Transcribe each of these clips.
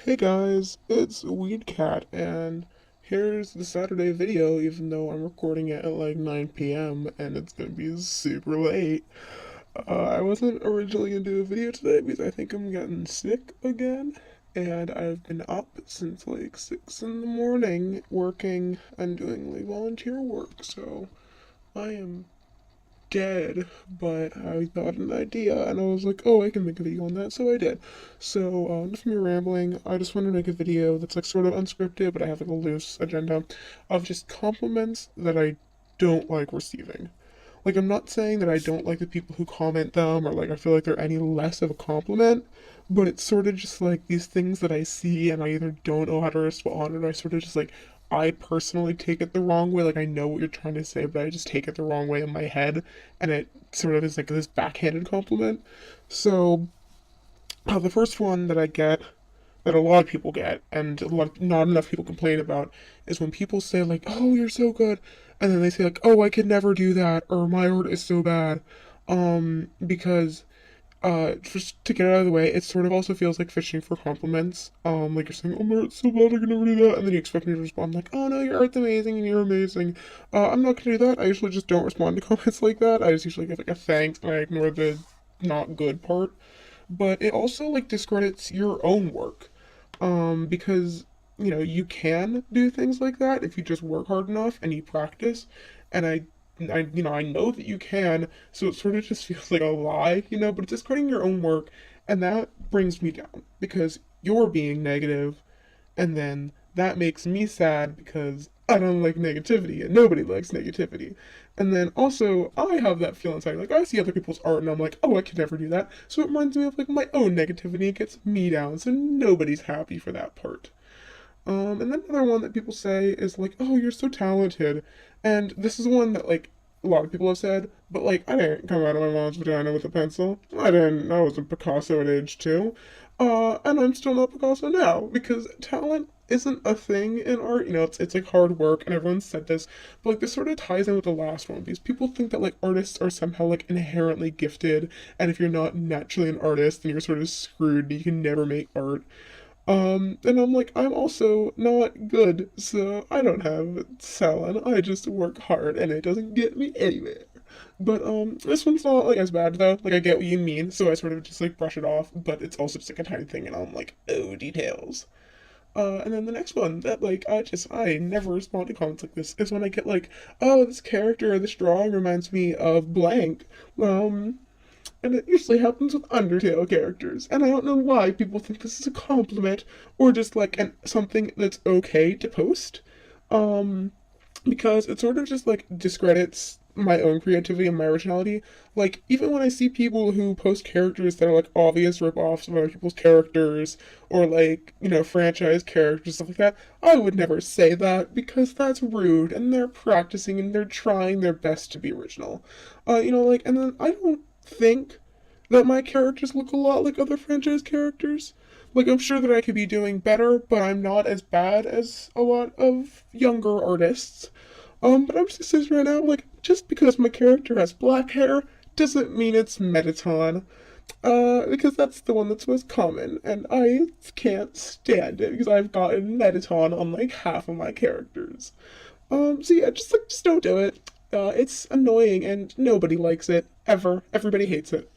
Hey guys, it's Weedcat, and here's the Saturday video, even though I'm recording it at like 9 p.m. and it's gonna be super late. I wasn't originally gonna do a video today because I think I'm getting sick again, and I've been up since like 6 in the morning working and doing like volunteer work, so I am dead, but I thought an idea and I was like, oh, I can make a video on that, so I did. So, enough of me rambling. I just want to make a video that's like sort of unscripted, but I have like a loose agenda of just compliments that I don't like receiving. Like, I'm not saying that I don't like the people who comment them or like I feel like they're any less of a compliment, but it's sort of just like these things that I see and I either don't know how to respond or I sort of just like I personally take it the wrong way. Like, I know what you're trying to say, but I just take it the wrong way in my head, and it sort of is like this backhanded compliment. So, the first one that I get, that a lot of people get, and not enough people complain about, is when people say, like, oh, you're so good, and then they say, like, oh, I could never do that, or my art is so bad. Because just to get it out of the way, it sort of also feels like fishing for compliments. Like you're saying, oh, my art's so bad, I can never do that. And then you expect me to respond like, oh no, your art's amazing and you're amazing. I'm not gonna do that. I usually just don't respond to comments like that. I just usually give like a thanks and I ignore the not good part. But it also like discredits your own work. Because you can do things like that if you just work hard enough and you practice. And I know that you can, so it sort of just feels like a lie, but it's discrediting your own work, and that brings me down because you're being negative, and then that makes me sad because I don't like negativity, and nobody likes negativity. And then also, I have that feeling inside, like, I see other people's art, and I'm like, oh, I could never do that. So it reminds me of, like, my own negativity. It gets me down, so nobody's happy for that part. And then another one that people say is like, "Oh, you're so talented," and this is one that like a lot of people have said, but like I didn't come out of my mom's vagina with a pencil. I didn't. I was a Picasso at age 2, and I'm still not Picasso now because talent isn't a thing in art. It's like hard work, and everyone's said this, but like this sort of ties in with the last one because people think that like artists are somehow like inherently gifted, and if you're not naturally an artist, then you're sort of screwed. And you can never make art. And I'm like, I'm also not good, so I don't have talent. I just work hard, and it doesn't get me anywhere. But this one's not like as bad though. Like I get what you mean, so I sort of just like brush it off. But it's also just like a tiny thing, and I'm like, oh, details. And then the next one that like I never respond to comments like this is when I get like, oh, this character or this drawing reminds me of blank. Um, and it usually happens with Undertale characters. And I don't know why people think this is a compliment or just like something that's okay to post. Um, because it sort of just like discredits my own creativity and my originality. Like, even when I see people who post characters that are like obvious rip-offs of other people's characters or like, franchise characters, stuff like that, I would never say that because that's rude and they're practicing and they're trying their best to be original. And then I don't think that my characters look a lot like other franchise characters. Like, I'm sure that I could be doing better, but I'm not as bad as a lot of younger artists. But I'm just saying right now, like, just because my character has black hair doesn't mean it's Metaton. Because that's the one that's most common, and I can't stand it because I've gotten Metaton on like half of my characters. So yeah, just don't do it. It's annoying and nobody likes it ever. Everybody hates it.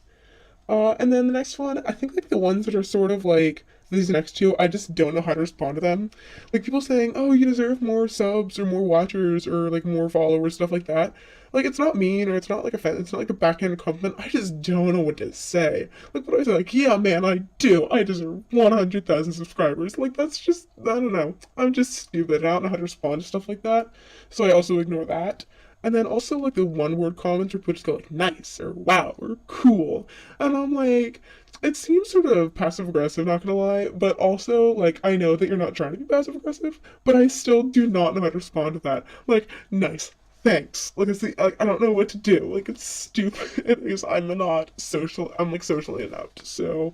And then the next one, I think like the ones that are sort of like these next two, I just don't know how to respond to them. Like people saying, "Oh, you deserve more subs or more watchers or like more followers, stuff like that." Like it's not mean or it's not like it's not like a backhanded compliment. I just don't know what to say. Like what do I say? Like, yeah, man, I do. I deserve 100,000 subscribers. Like that's just I don't know. I'm just stupid. I don't know how to respond to stuff like that. So I also ignore that. And then also like the one word comments where people just go like nice or wow or cool. And I'm like, it seems sort of passive aggressive, not gonna lie, but also like I know that you're not trying to be passive aggressive, but I still do not know how to respond to that. Like, nice. Thanks. Like I don't know what to do. Like it's stupid because I'm not social. I'm like socially inept. So,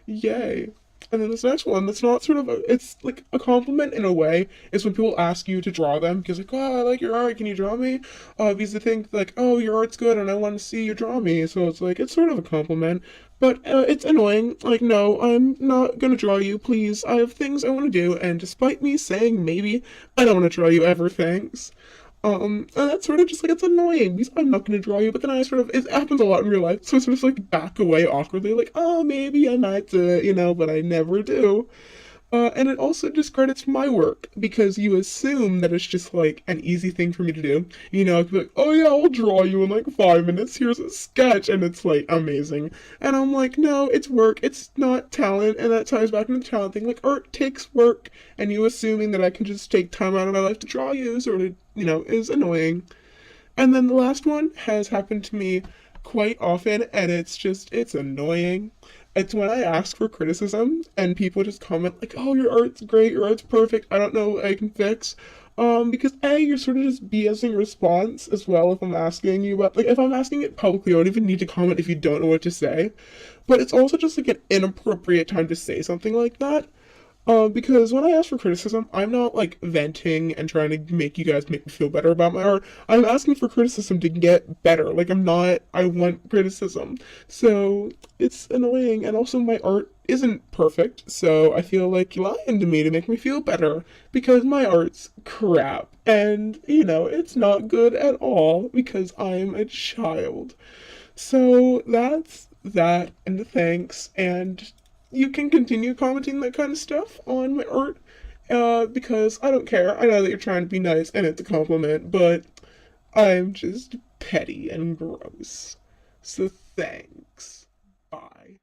yay. And then this next one, that's not sort of it's like a compliment in a way, is when people ask you to draw them, because like, oh, I like your art, can you draw me? Because they think like, oh, your art's good and I want to see you draw me. So it's like, it's sort of a compliment, but it's annoying. Like, no, I'm not gonna draw you, please. I have things I want to do, and despite me saying maybe, I don't want to draw you ever, thanks. And that's sort of just like, it's annoying because I'm not going to draw you, but then I sort of, it happens a lot in real life, so I sort of like back away awkwardly, like, oh, maybe I might do it, but I never do. And it also discredits my work because you assume that it's just like an easy thing for me to do. I could be like, oh yeah, I'll draw you in like 5 minutes. Here's a sketch, and it's like amazing. And I'm like, no, it's work. It's not talent, and that ties back into the talent thing. Like art takes work, and you assuming that I can just take time out of my life to draw you sort of, is annoying. And then the last one has happened to me quite often, and it's annoying. It's when I ask for criticism and people just comment like, "Oh, your art's great, your art's perfect. I don't know what I can fix." Because A, you're sort of just BSing response as well if I'm asking you about, like, if I'm asking it publicly, I don't even need to comment if you don't know what to say. But it's also just like an inappropriate time to say something like that. Because when I ask for criticism, I'm not like venting and trying to make you guys make me feel better about my art. I'm asking for criticism to get better. Like, I want criticism. So it's annoying. And also, my art isn't perfect. So I feel like you're lying to me to make me feel better because my art's crap. And, it's not good at all because I'm a child. So that's that, and thanks. And you can continue commenting that kind of stuff on my art because I don't care. I know that you're trying to be nice and it's a compliment, but I'm just petty and gross. So thanks. Bye.